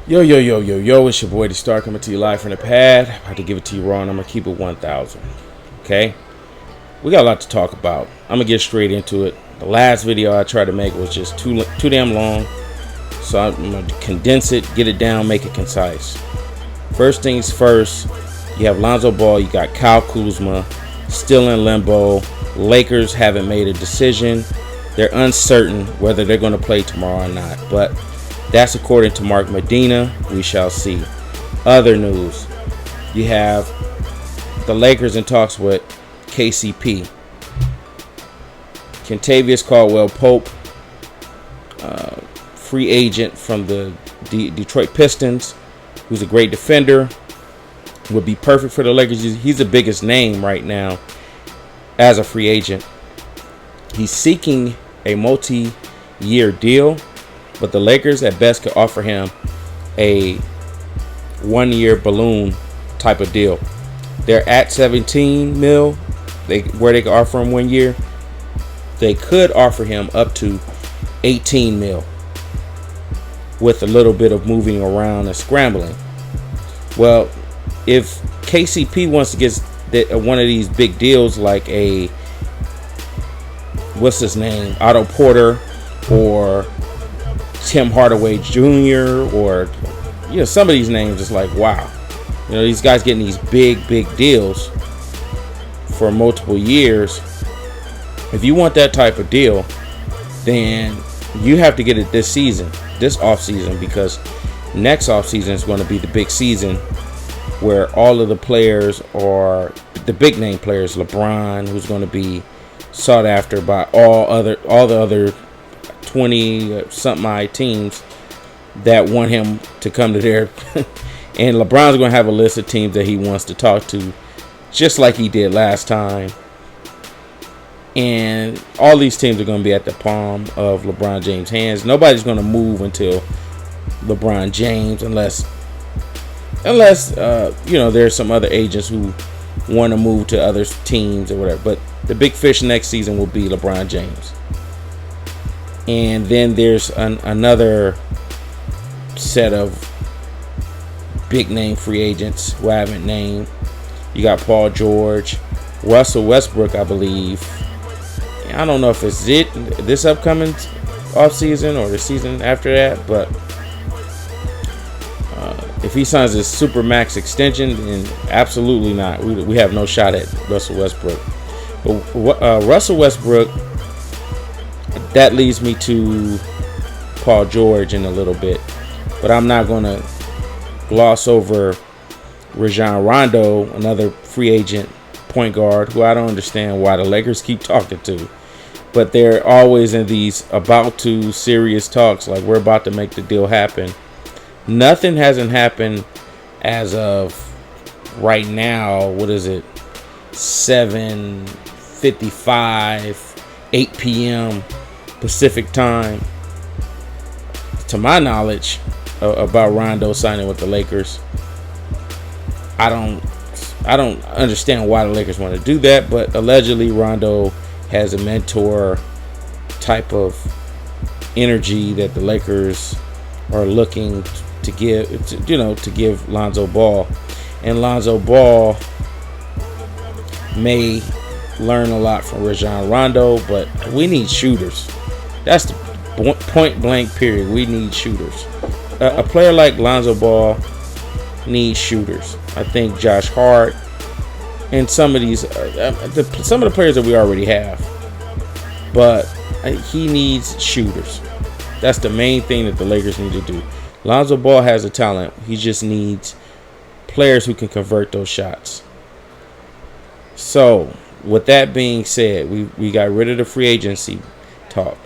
Yo, yo, yo, yo, yo, it's your boy The Star coming to you live from the pad. About to give it to you raw and I'm going to keep it 1,000. Okay? We got a lot to talk about. I'm going to get straight into it. The last video I tried to make was just too damn long. So I'm going to condense it, get it down, make it concise. First things first, you have Lonzo Ball, you got Kyle Kuzma, still in limbo. Lakers haven't made a decision. They're uncertain whether they're going to play tomorrow or not. But that's according to Mark Medina. We shall see. Other news. You have the Lakers in talks with KCP. Kentavious Caldwell-Pope, free agent from the Detroit Pistons, who's a great defender, would be perfect for the Lakers. He's the biggest name right now as a free agent. He's seeking a multi-year deal, but the Lakers at best could offer him a one-year balloon type of deal. They're at 17 mil, where they could offer him 1 year. They could offer him up to 18 mil with a little bit of moving around and scrambling. Well, if KCP wants to get one of these big deals like a, what's his name, Otto Porter or Tim Hardaway Jr. or some of these names, it's like, wow, these guys getting these big deals for multiple years. If you want that type of deal, then you have to get it this season, this off season, because next off season is going to be the big season where all of the players are the big name players. LeBron, who's going to be sought after by all the other 20 something teams that want him to come to their and LeBron's going to have a list of teams that he wants to talk to, just like he did last time. And all these teams are going to be at the palm of LeBron James' hands. Nobody's going to move until LeBron James, unless there's some other agents who want to move to other teams or whatever. But the big fish next season will be LeBron James. And then there's another set of big name free agents who I haven't named. You got Paul George, Russell Westbrook, I believe. I don't know if it's this upcoming offseason or the season after that, but if he signs his super max extension, then absolutely not. We have no shot at Russell Westbrook. But Russell Westbrook, that leads me to Paul George in a little bit. But I'm not going to gloss over Rajon Rondo, another free agent point guard who I don't understand why the Lakers keep talking to. But they're always in these about to serious talks, like we're about to make the deal happen. Nothing hasn't happened as of right now. What is it? 7:55, 8 p.m. Pacific time. To my knowledge, about Rondo signing with the Lakers. I don't understand why the Lakers want to do that, but allegedly Rondo has a mentor type of energy that the Lakers are looking to give Lonzo Ball. And Lonzo Ball may learn a lot from Rajon Rondo, but we need shooters. That's the point blank period. We need shooters. A player like Lonzo Ball needs shooters. I think Josh Hart and some of these some of the players that we already have, but he needs shooters. That's the main thing that the Lakers need to do. Lonzo Ball has a talent. He just needs players who can convert those shots. So, with that being said, we got rid of the free agency talk.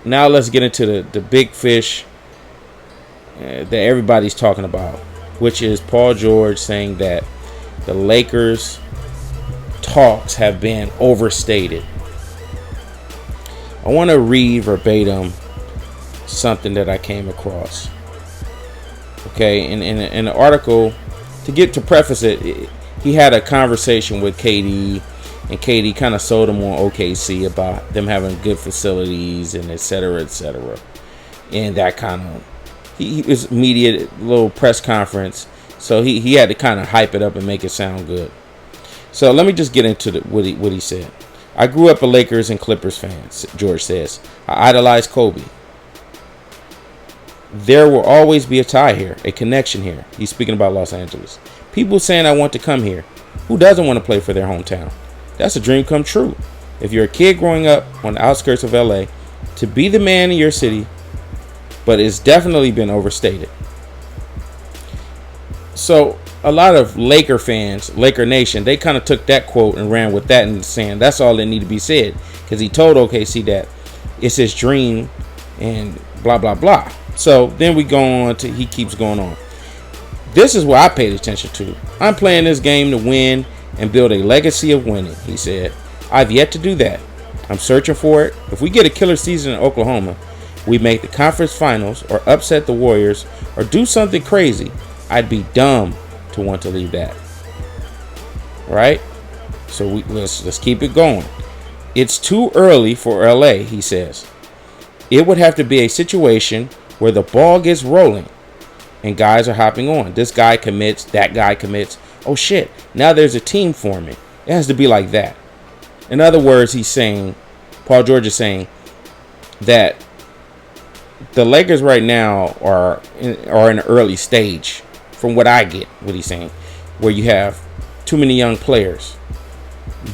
Now let's get into the big fish that everybody's talking about, which is Paul George saying that the Lakers talks have been overstated. I want to read verbatim something that I came across. Okay, in the article, to preface it, he had a conversation with KD, and KD kind of sold him on OKC about them having good facilities and et cetera, and that kind of he was media little press conference, so he had to kind of hype it up and make it sound good. So let me just get into what he said. I grew up a Lakers and Clippers fan, George says. I idolized Kobe. There will always be a tie here, a connection here. He's speaking about Los Angeles. People saying I want to come here. Who doesn't want to play for their hometown? That's a dream come true. If you're a kid growing up on the outskirts of LA, to be the man in your city, but it's definitely been overstated. So a lot of Laker fans, Laker Nation, they kind of took that quote and ran with that and saying that's all that need to be said, because he told OKC that it's his dream and blah blah blah. So then we go on to, he keeps going on. This is what I paid attention to. I'm playing this game to win and build a legacy of winning, he said. I've yet to do that. I'm searching for it. If we get a killer season in Oklahoma, we make the conference finals or upset the Warriors or do something crazy, I'd be dumb to want to leave that. Right? So let's keep it going. It's too early for LA, he says. It would have to be a situation where the ball gets rolling and guys are hopping on. This guy commits, that guy commits. Oh shit, now there's a team forming. It has to be like that. In other words, he's saying, Paul George is saying that the Lakers right now are in an early stage, from what I get, what he's saying, where you have too many young players.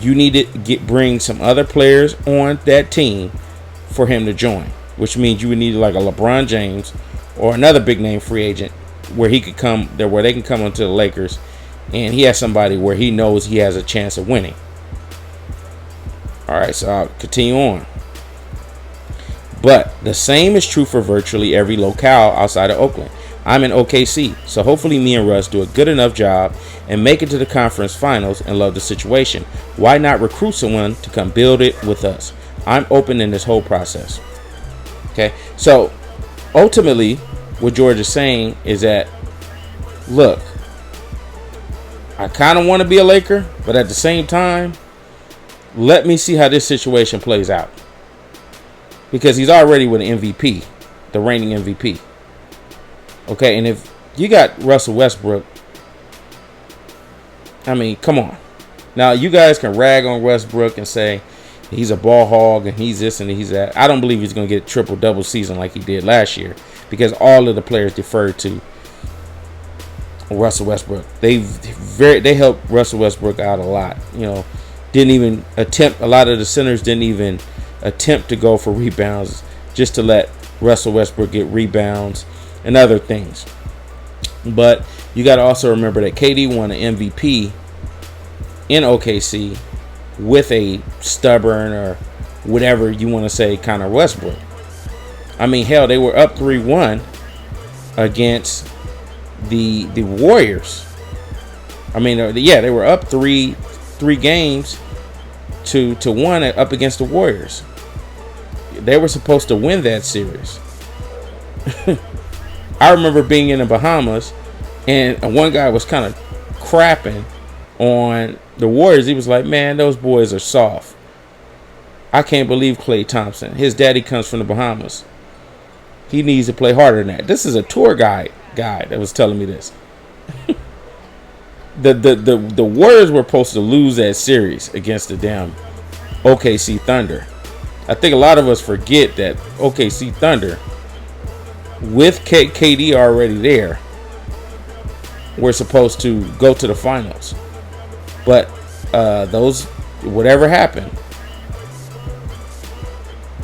You need to bring some other players on that team for him to join, which means you would need like a LeBron James or another big name free agent where he could come there, where they can come onto the Lakers, and he has somebody where he knows he has a chance of winning. All right, so I'll continue on. But the same is true for virtually every locale outside of Oakland. I'm in OKC, so hopefully me and Russ do a good enough job and make it to the conference finals and love the situation. Why not recruit someone to come build it with us? I'm open in this whole process. Okay, so ultimately what George is saying is that, look, I kind of want to be a Laker, but at the same time, let me see how this situation plays out. Because he's already with an MVP, the reigning MVP. Okay, and if you got Russell Westbrook, I mean, come on. Now, you guys can rag on Westbrook and say he's a ball hog and he's this and he's that. I don't believe he's going to get a triple-double season like he did last year, because all of the players deferred to Russell Westbrook. They helped Russell Westbrook out a lot. You know, didn't even attempt, a lot of the centers didn't even attempt to go for rebounds, just to let Russell Westbrook get rebounds and other things. But you got to also remember that KD won an MVP in OKC with a stubborn, or whatever you want to say, kind of Westbrook. I mean, hell, they were up 3-1 against the Warriors. I mean, yeah, they were up three games to 1 up against the Warriors. They were supposed to win that series. I remember being in the Bahamas, and one guy was kind of crapping on the Warriors. He was like, man, those boys are soft. I can't believe Klay Thompson. His daddy comes from the Bahamas. He needs to play harder than that. This is a tour guy that was telling me this. The Warriors were supposed to lose that series against the damn OKC Thunder. I think a lot of us forget that OKC Thunder, with KD already there, were supposed to go to the finals. But whatever happened,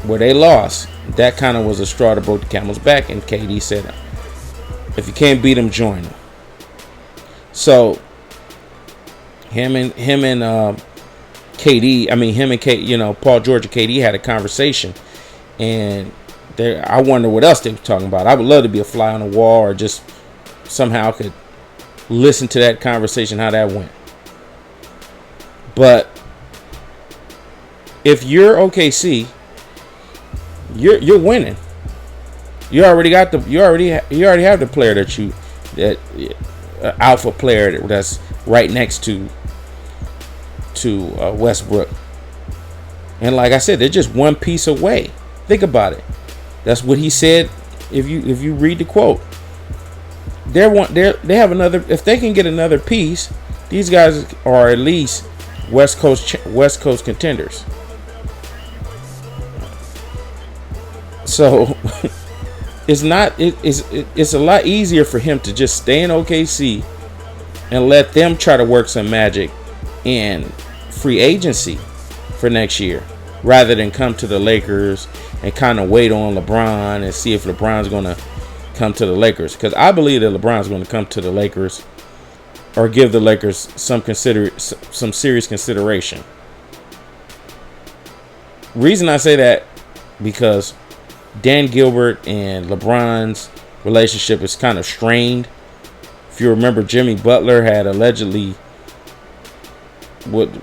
where they lost, that kind of was a straw that broke the camel's back, and KD said, if you can't beat them, join them. So him and KD, I mean him and Paul George and KD had a conversation, and I wonder what else they were talking about. I would love to be a fly on the wall, or just somehow could listen to that conversation, how that went. But if you're OKC, you're winning. You already have the player that alpha player that's right next to Westbrook. And like I said, they're just one piece away. Think about it. That's what he said If you read the quote, they have another. If they can get another piece, these guys are at least West Coast contenders. So it's a lot easier for him to just stay in OKC and let them try to work some magic in free agency for next year, rather than come to the Lakers and kind of wait on LeBron and see if LeBron's going to come to the Lakers. Because I believe that LeBron's going to come to the Lakers or give the Lakers some serious consideration. Reason I say that, because Dan Gilbert and LeBron's relationship is kind of strained. If you remember, Jimmy Butler had allegedly,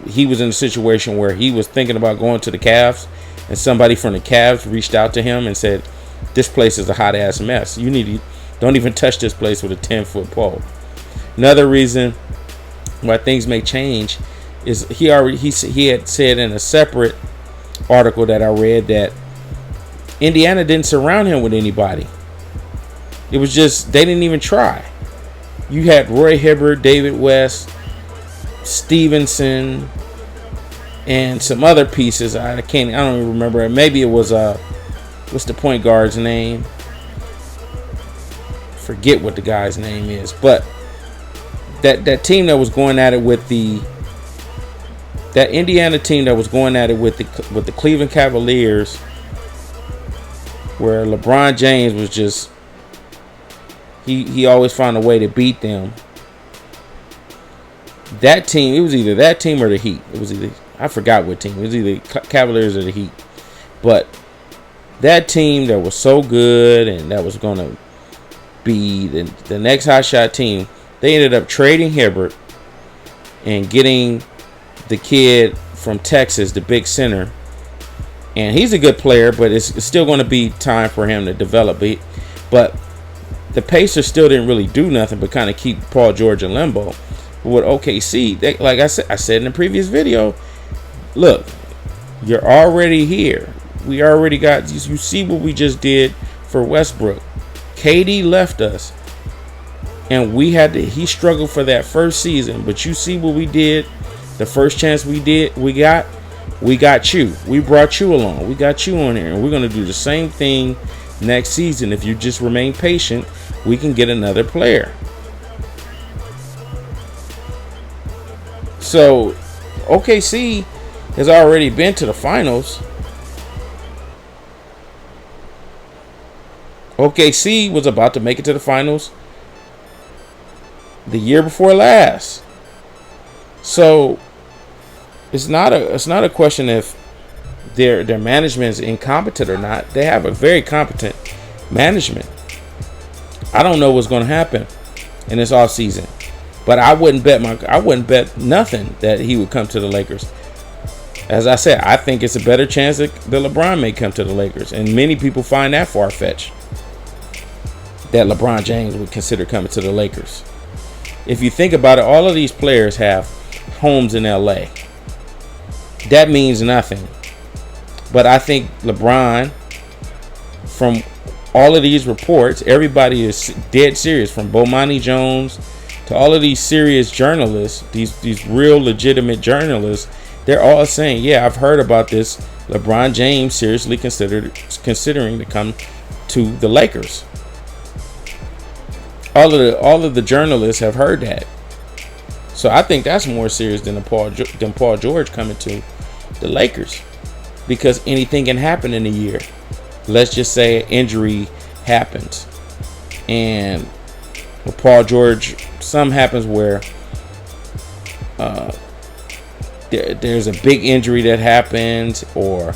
he was in a situation where he was thinking about going to the Cavs, and somebody from the Cavs reached out to him and said, "This place is a hot ass mess. Don't even touch this place with a 10-foot pole." Another reason why things may change is he had said in a separate article that I read that Indiana didn't surround him with anybody. It was just, they didn't even try. You had Roy Hibbert, David West, Stevenson, and some other pieces. I don't even remember. Maybe it was what's the point guard's name? Forget what the guy's name is. But that team that was going at it with that Indiana team that was going at it with the Cleveland Cavaliers, where LeBron James was just, he always found a way to beat them. That team, it was either that team or the Heat. It was either, I forgot what team. It was either Cavaliers or the Heat. But that team that was so good and that was going to be the next hotshot team, they ended up trading Hibbert and getting the kid from Texas, the big center. And he's a good player, but it's still going to be time for him to develop. But the Pacers still didn't really do nothing but kind of keep Paul George in limbo. But with OKC, like I said in the previous video, look, you're already here. We already got, you see what we just did for Westbrook. KD left us, and he struggled for that first season. But you see what we did, the first chance we got you. We brought you along. We got you on here, and we're going to do the same thing next season. If you just remain patient, we can get another player. So OKC has already been to the finals. OKC was about to make it to the finals the year before last. So it's not a question if their management is incompetent or not. They have a very competent management. I don't know what's going to happen in this offseason, but I wouldn't bet nothing that he would come to the Lakers. As I said, I think it's a better chance that LeBron may come to the Lakers, and many people find that far-fetched, that LeBron James would consider coming to the Lakers. If you think about it, all of these players have homes in LA. That means nothing. But I think LeBron, from all of these reports, everybody is dead serious, from Bomani Jones to all of these serious journalists, these real legitimate journalists. They're all saying, yeah, I've heard about this. LeBron James seriously considering to come to the Lakers. All of the journalists have heard that. So I think that's more serious than Paul George coming to the Lakers, because anything can happen in a year. Let's just say an injury happens, and with Paul George, something happens where there's a big injury that happens, or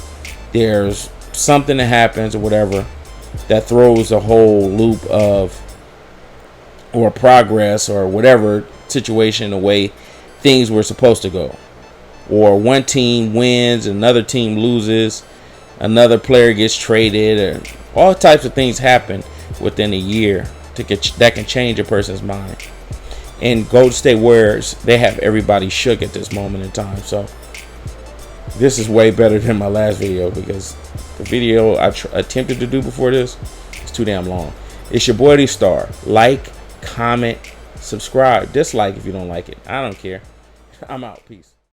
there's something that happens or whatever that throws a whole loop of, or progress or whatever situation the way things were supposed to go. Or one team wins, another team loses, another player gets traded, or all types of things happen within a year that can change a person's mind. And Golden State Warriors, they have everybody shook at this moment in time. So this is way better than my last video, because the video I attempted to do before this It's too damn long. It's your boy D Star. Like, comment, subscribe. Dislike if you don't like it. I don't care. I'm out. Peace.